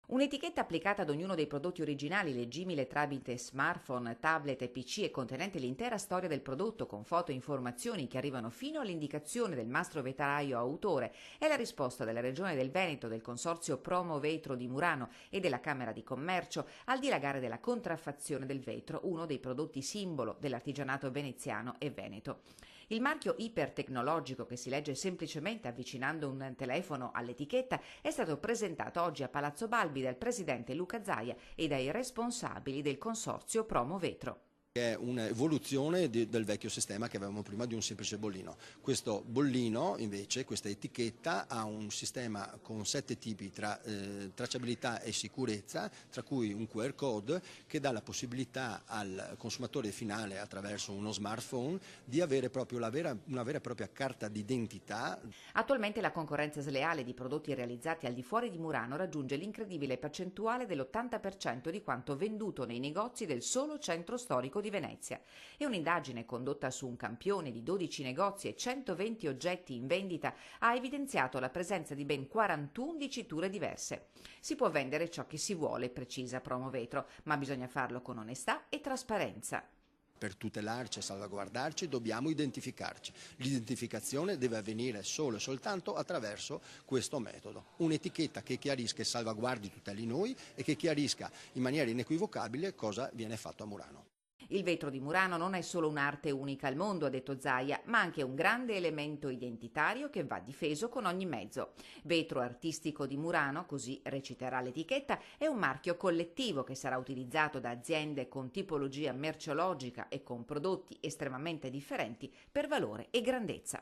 Un'etichetta applicata ad ognuno dei prodotti originali, leggibile tramite smartphone, tablet e PC e contenente l'intera storia del prodotto con foto e informazioni che arrivano fino all'indicazione del mastro vetraio autore, è la risposta della Regione del Veneto, del Consorzio Promo Vetro di Murano e della Camera di Commercio al dilagare della contraffazione del vetro, uno dei prodotti simbolo dell'artigianato veneziano e veneto. Il marchio ipertecnologico, che si legge semplicemente avvicinando un telefono all'etichetta, è stato presentato oggi a Palazzo Balbi dal presidente Luca Zaia e dai responsabili del consorzio Promo Vetro. È un'evoluzione del vecchio sistema che avevamo prima di un semplice bollino. Questo bollino, invece, questa etichetta, ha un sistema con 7 tipi tra tracciabilità e sicurezza, tra cui un QR code che dà la possibilità al consumatore finale, attraverso uno smartphone, di avere proprio una vera e propria carta d'identità. Attualmente la concorrenza sleale di prodotti realizzati al di fuori di Murano raggiunge l'incredibile percentuale dell'80% di quanto venduto nei negozi del solo centro storico di Venezia. E un'indagine condotta su un campione di 12 negozi e 120 oggetti in vendita ha evidenziato la presenza di ben 41 diciture diverse. Si può vendere ciò che si vuole, precisa Promo Vetro, ma bisogna farlo con onestà e trasparenza. Per tutelarci e salvaguardarci dobbiamo identificarci. L'identificazione deve avvenire solo e soltanto attraverso questo metodo. Un'etichetta che chiarisca e salvaguardi tuteli noi e che chiarisca in maniera inequivocabile cosa viene fatto a Murano. Il vetro di Murano non è solo un'arte unica al mondo, ha detto Zaia, ma anche un grande elemento identitario che va difeso con ogni mezzo. Vetro artistico di Murano, così reciterà l'etichetta, è un marchio collettivo che sarà utilizzato da aziende con tipologia merceologica e con prodotti estremamente differenti per valore e grandezza.